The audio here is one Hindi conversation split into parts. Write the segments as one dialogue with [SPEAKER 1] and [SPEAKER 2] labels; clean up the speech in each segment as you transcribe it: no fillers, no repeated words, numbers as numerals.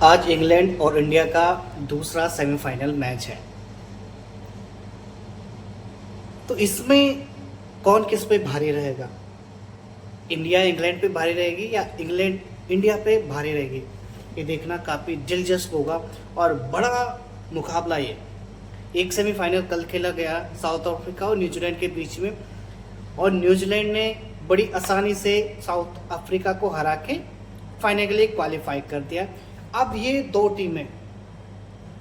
[SPEAKER 1] आज इंग्लैंड और इंडिया का दूसरा सेमीफाइनल मैच है। तो इसमें कौन किस पे भारी रहेगा? इंडिया इंग्लैंड पे भारी रहेगी या इंग्लैंड इंडिया पे भारी रहेगी? ये देखना काफ़ी दिलचस्प होगा और बड़ा मुकाबला ये। एक सेमीफाइनल कल खेला गया साउथ अफ्रीका और न्यूजीलैंड के बीच में, और न्यूजीलैंड ने बड़ी आसानी से साउथ अफ्रीका को हरा के फाइनल के लिए क्वालिफाई कर दिया। अब ये दो टीमें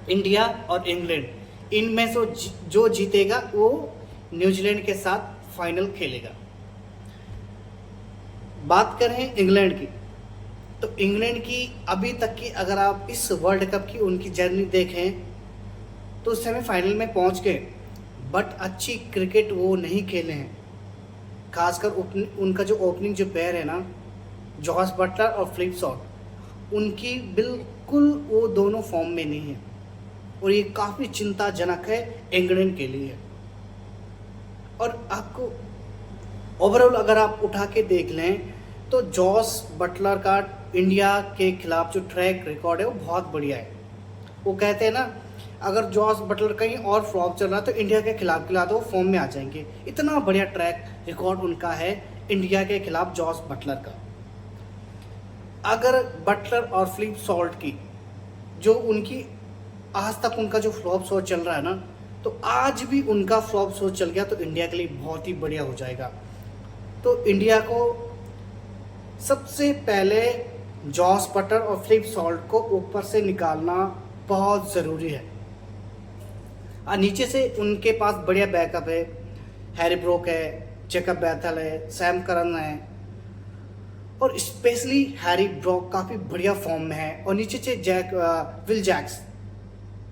[SPEAKER 1] इंडिया और इंग्लैंड, इनमें से जो जीतेगा वो न्यूजीलैंड के साथ फाइनल खेलेगा। बात करें इंग्लैंड की, तो इंग्लैंड की अभी तक की अगर आप इस वर्ल्ड कप की उनकी जर्नी देखें तो सेमीफाइनल में पहुंच गए, बट अच्छी क्रिकेट वो नहीं खेले हैं। खासकर उनका जो ओपनिंग जो पेयर है ना, जॉस बटलर और फ्लिप सॉट, उनकी बिल्कुल वो दोनों फॉर्म में नहीं है, और ये काफ़ी चिंताजनक है इंग्लैंड के लिए। और आपको ओवरऑल अगर आप उठा के देख लें तो जॉस बटलर का इंडिया के खिलाफ जो ट्रैक रिकॉर्ड है वो बहुत बढ़िया है। वो कहते हैं ना, अगर जॉस बटलर कहीं और फ्लॉप चल रहा है तो इंडिया के खिलाफ खिला दो, फॉर्म में आ जाएंगे। इतना बढ़िया ट्रैक रिकॉर्ड उनका है इंडिया के खिलाफ जॉस बटलर का। अगर बटलर और फ्लिप सॉल्ट की जो उनकी आज तक उनका जो फ्लॉप शो चल रहा है ना, तो आज भी उनका फ्लॉप शो चल गया तो इंडिया के लिए बहुत ही बढ़िया हो जाएगा। तो इंडिया को सबसे पहले जॉस बटलर और फ्लिप सॉल्ट को ऊपर से निकालना बहुत ज़रूरी है। और नीचे से उनके पास बढ़िया बैकअप है, हैरी ब्रोक है, जेकब बैथल है, सैम करन है, और स्पेशली हैरी ब्रोक काफ़ी बढ़िया फॉर्म में है। और नीचे से विल जैक्स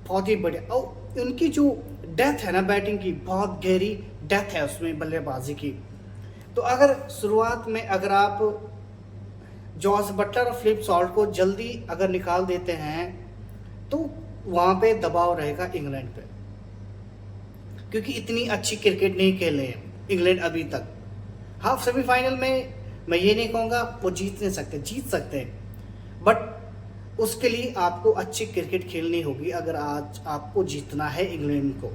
[SPEAKER 1] बहुत ही बढ़िया, और उनकी जो डेथ है ना बैटिंग की, बहुत गहरी डेथ है उसमें बल्लेबाजी की। तो अगर शुरुआत में अगर आप जॉस बटलर और फ्लिप सॉल्ट को जल्दी अगर निकाल देते हैं तो वहाँ पे दबाव रहेगा इंग्लैंड पे, क्योंकि इतनी अच्छी क्रिकेट नहीं खेले हैं इंग्लैंड अभी तक। हाँ, सेमीफाइनल में मैं ये नहीं कहूँगा वो जीत नहीं सकते, जीत सकते हैं, बट उसके लिए आपको अच्छी क्रिकेट खेलनी होगी अगर आज आपको जीतना है इंग्लैंड को।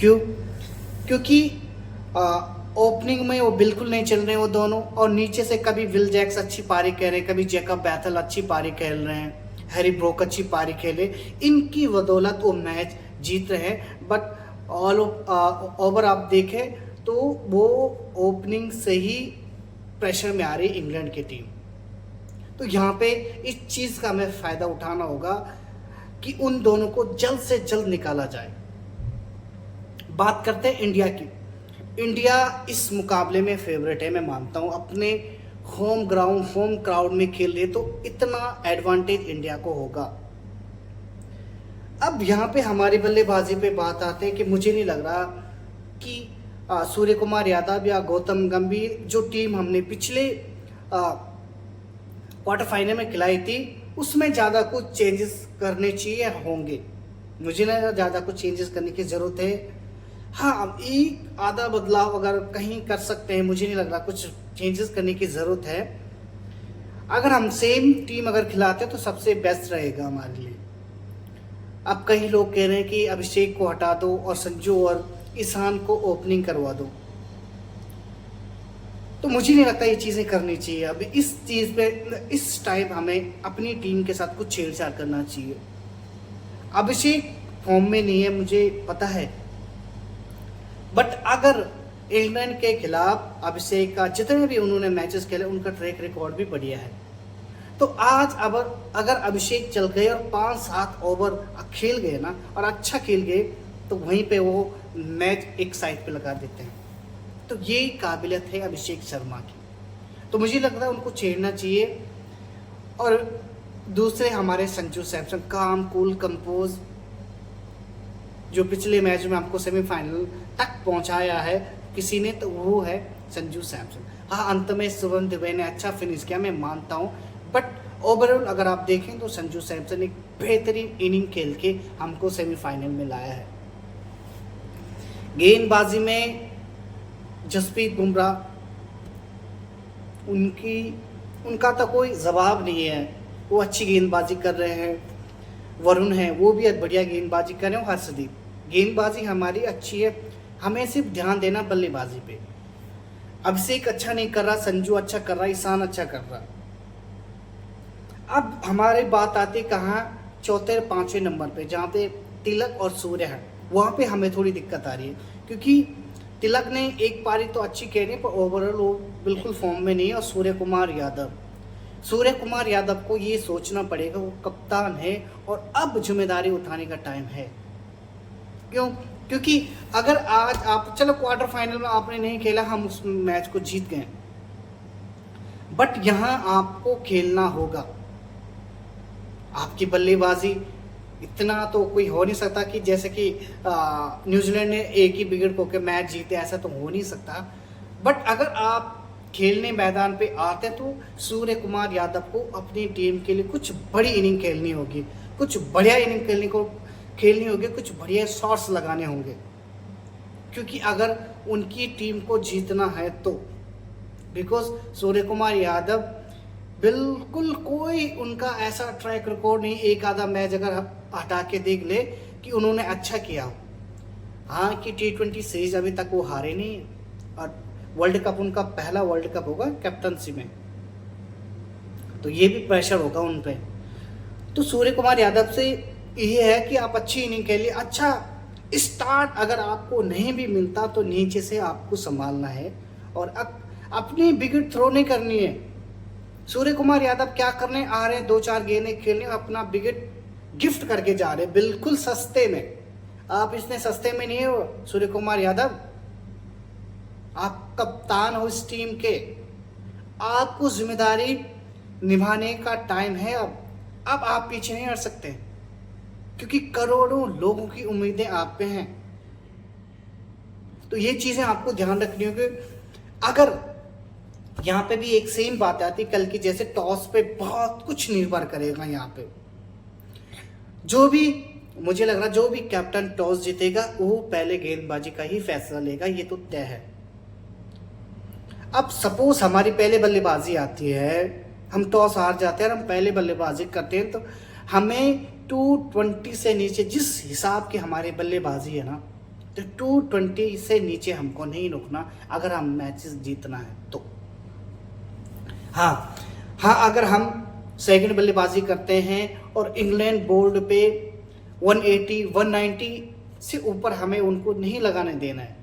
[SPEAKER 1] क्यों? क्योंकि ओपनिंग में वो बिल्कुल नहीं चल रहे वो दोनों, और नीचे से कभी विल जैक्स अच्छी पारी खेल रहे हैं, कभी जेकब बैथल अच्छी पारी खेल रहे हैं, हैरी ब्रोक अच्छी पारी खेले, इनकी बदौलत वो मैच जीत रहे हैं। बट ऑल ओवर आप देखें तो वो ओपनिंग से ही प्रेशर में आ रही इंग्लैंड की टीम। तो यहाँ पे इस चीज़ का हमें फ़ायदा उठाना होगा कि उन दोनों को जल्द से जल्द निकाला जाए। बात करते हैं इंडिया की। इंडिया इस मुकाबले में फेवरेट है, मैं मानता हूँ। अपने होम ग्राउंड, होम क्राउड में खेल रहे तो इतना एडवांटेज इंडिया को होगा। अब यहाँ पे हमारी बल्लेबाजी पे बात आते हैं कि मुझे नहीं लग रहा कि सूर्य कुमार यादव या गौतम गंभीर जो टीम हमने पिछले क्वार्टर फाइनल में खिलाई थी उसमें ज़्यादा कुछ चेंजेस करने चाहिए होंगे। मुझे ना ज़्यादा कुछ चेंजेस करने की ज़रूरत है। हाँ, एक आधा बदलाव अगर कहीं कर सकते हैं, मुझे नहीं लग रहा कुछ चेंजेस करने की ज़रूरत है। अगर हम सेम टीम अगर खिलाते तो सबसे बेस्ट रहेगा हमारे लिए। अब कई लोग कह रहे हैं कि अभिषेक को हटा दो और संजू और ईशान को ओपनिंग करवा दो, तो मुझे नहीं लगता ये चीज़ें करनी चाहिए। अब इस चीज़ पे इस टाइम हमें अपनी टीम के साथ कुछ छेड़छाड़ करना चाहिए। अभिषेक फॉर्म में नहीं है, मुझे पता है, बट अगर इंग्लैंड के खिलाफ अभिषेक का जितने भी उन्होंने मैचेस खेले उनका ट्रैक रिकॉर्ड भी बढ़िया है। तो आज अगर अभिषेक चल गए और 5-7 ओवर खेल गए ना और अच्छा खेल गए तो वहीं पे वो मैच एक साइड पे लगा देते हैं। तो ये काबिलियत है अभिषेक शर्मा की, तो मुझे लगता है उनको छेड़ना चाहिए। और दूसरे हमारे संजू सैमसन, काम कूल कंपोज, जो पिछले मैच में हमको सेमीफाइनल तक पहुंचाया है किसी ने, तो वो है संजू सैमसन। हाँ, अंत में शुभम दुबे ने अच्छा फिनिश किया, मैं मानता हूँ, बट ओवरऑल अगर आप देखें तो संजू सैमसन एक बेहतरीन इनिंग खेल के हमको सेमीफाइनल में लाया है। गेंदबाजी में जसप्रीत बुमराह, उनका तो कोई जवाब नहीं है। वो अच्छी गेंदबाजी कर रहे हैं। वरुण है वो भी बढ़िया गेंदबाजी कर रहे हैं। हर्षदीप, गेंदबाजी हमारी अच्छी है, हमें सिर्फ ध्यान देना बल्लेबाजी पे। अभिषेक अच्छा नहीं कर रहा, संजू अच्छा कर रहा, ईशान अच्छा कर रहा। अब हमारी बात आती कहाँ, चौथे पांचवें नंबर पे, जहाँ पे तिलक और सूर्य है, वहाँ पे हमें थोड़ी दिक्कत आ रही है। क्योंकि तिलक ने एक पारी तो अच्छी खेली पर ओवरऑल वो बिल्कुल फॉर्म में नहीं है। और सूर्य कुमार यादव को ये सोचना पड़ेगा, वो कप्तान है और अब जिम्मेदारी उठाने का टाइम है। क्यों? क्योंकि अगर आज आप, चलो क्वार्टर फाइनल में आपने नहीं खेला, हम उस मैच को जीत गए, बट यहाँ आपको खेलना होगा। आपकी बल्लेबाजी इतना तो कोई हो नहीं सकता कि जैसे कि न्यूजीलैंड ने एक ही विकेट खो के मैच जीते, ऐसा तो हो नहीं सकता। बट अगर आप खेलने मैदान पे आते हैं तो सूर्य कुमार यादव को अपनी टीम के लिए कुछ बड़ी इनिंग खेलनी होगी, कुछ बढ़िया इनिंग खेलनी होगी, कुछ बढ़िया शॉट्स लगाने होंगे। क्योंकि अगर उनकी टीम को जीतना है तो, बिकॉज सूर्य कुमार यादव बिल्कुल कोई उनका ऐसा ट्रैक रिकॉर्ड नहीं, एक आधा मैच अगर हटा के देख ले कि उन्होंने अच्छा किया हो। हाँ कि T20 सीरीज अभी तक वो हारे नहीं, और वर्ल्ड कप उनका पहला वर्ल्ड कप होगा कैप्टनसी में, तो ये भी प्रेशर होगा उन पे। तो सूर्य कुमार यादव से ये है कि आप अच्छी इनिंग खेलिए, अच्छा स्टार्ट अगर आपको नहीं भी मिलता तो नीचे से आपको संभालना है और अपनी विकेट थ्रो नहीं करनी है। सूर्य कुमार यादव क्या करने आ रहे हैं, 2-4 गेंदें खेलने, अपना विकेट गिफ्ट करके जा रहे हैं बिल्कुल सस्ते में। आप इसने सस्ते में नहीं हो सूर्य कुमार यादव, आप कप्तान हो इस टीम के, आपको जिम्मेदारी निभाने का टाइम है। अब आप पीछे नहीं हट सकते, क्योंकि करोड़ों लोगों की उम्मीदें आप पे हैं। तो ये चीजें आपको ध्यान रखनी होगी। अगर यहाँ पे भी एक सेम बात आती कल की जैसे, टॉस पे बहुत कुछ निर्भर करेगा। यहाँ पे जो भी, मुझे लग रहा जो भी कैप्टन टॉस जीतेगा वो पहले गेंदबाजी का ही फैसला लेगा, ये तो तय है। अब सपोज हमारी पहले बल्लेबाजी आती है, हम टॉस हार जाते हैं और हम पहले बल्लेबाजी करते हैं, तो हमें 220 से नीचे, जिस हिसाब की हमारी बल्लेबाजी है ना, तो 220 से नीचे हमको नहीं रुकना अगर हम मैचेस जीतना है तो। हाँ, अगर हम सेकंड बल्लेबाजी करते हैं और इंग्लैंड बोर्ड पे 180 190 से ऊपर हमें उनको नहीं लगाने देना है।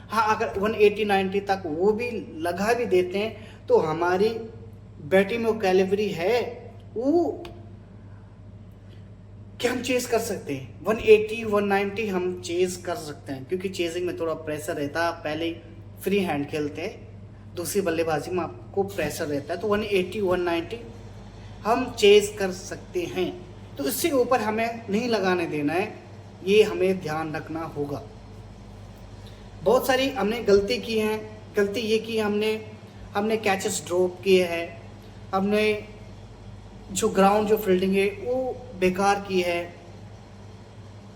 [SPEAKER 1] हाँ, अगर 180-90 तक वो भी लगा भी देते हैं तो हमारी बैटिंग में वो कैलिबरी है वो कि हम चेज कर सकते हैं। 180-190 हम चेज कर सकते हैं, क्योंकि चेजिंग में थोड़ा प्रेशर रहता है। पहले फ्री हैंड खेलते हैं, दूसरी बल्लेबाजी में आपको प्रेशर रहता है, तो 180-190 हम चेज कर सकते हैं। तो इससे ऊपर हमें नहीं लगाने देना है, ये हमें ध्यान रखना होगा। बहुत सारी हमने गलती की है। गलती ये की हमने कैचेस ड्रॉप किए हैं, हमने जो ग्राउंड जो फील्डिंग है वो बेकार की है।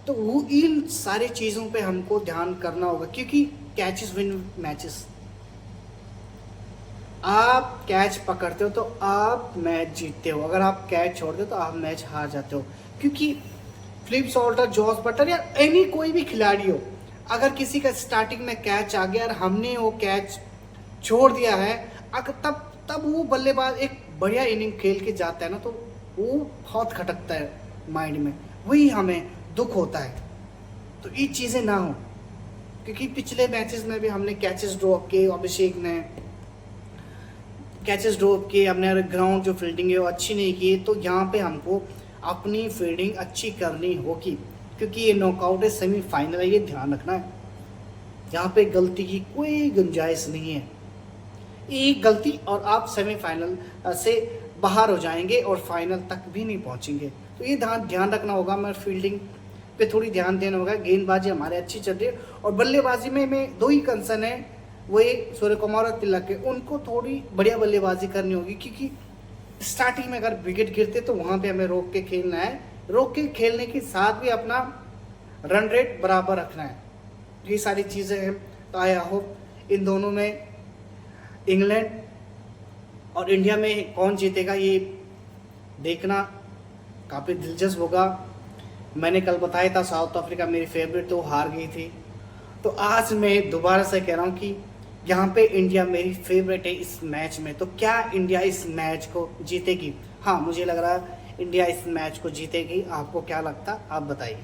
[SPEAKER 1] तो वो इन सारी चीज़ों पे हमको ध्यान करना होगा, क्योंकि कैचेस विन मैचेस। आप कैच पकड़ते हो तो आप मैच जीतते हो, अगर आप कैच छोड़ते हो तो आप मैच हार जाते हो। क्योंकि फिलिप सॉल्टर, जॉस बटलर या एनी कोई भी खिलाड़ी हो, अगर किसी का स्टार्टिंग में कैच आ गया और हमने वो कैच छोड़ दिया है, अगर तब वो बल्लेबाज एक बढ़िया इनिंग खेल के जाता है ना, तो वो बहुत खटकता है माइंड में, वही हमें दुख होता है। तो ये चीज़ें ना हो, क्योंकि पिछले मैचेस में भी हमने कैचेस ड्रॉप किए, अभिषेक ने कैचेस ड्रॉप किए, हमने ग्राउंड जो फील्डिंग है वो अच्छी नहीं की। तो यहाँ पे हमको अपनी फील्डिंग अच्छी करनी होगी, क्योंकि ये नॉकआउट है, सेमीफाइनल है, ये ध्यान रखना है। यहाँ पे गलती की कोई गुंजाइश नहीं है। एक गलती और आप सेमीफाइनल से बाहर हो जाएंगे और फाइनल तक भी नहीं पहुँचेंगे। तो ये ध्यान रखना होगा। हमें फील्डिंग पे थोड़ी ध्यान देना होगा। गेंदबाजी हमारे अच्छी चल रही है, और बल्लेबाजी में दो ही कंसर्न है, वही सूर्य कुमार और तिलक के, उनको थोड़ी बढ़िया बल्लेबाजी करनी होगी। क्योंकि स्टार्टिंग में अगर विकेट गिरते तो वहाँ पे हमें रोक के खेलना है, रोक के खेलने के साथ भी अपना रन रेट बराबर रखना है। ये सारी चीज़ें हैं। तो आई होप इन दोनों में, इंग्लैंड और इंडिया में कौन जीतेगा, ये देखना काफ़ी दिलचस्प होगा। मैंने कल बताया था साउथ अफ्रीका मेरी फेवरेट, तो हार गई थी। तो आज मैं दोबारा से कह रहा हूँ कि यहाँ पे इंडिया मेरी फेवरेट है इस मैच में। तो क्या इंडिया इस मैच को जीतेगी? हाँ, मुझे लग रहा है इंडिया इस मैच को जीतेगी। आपको क्या लगता, आप बताइए।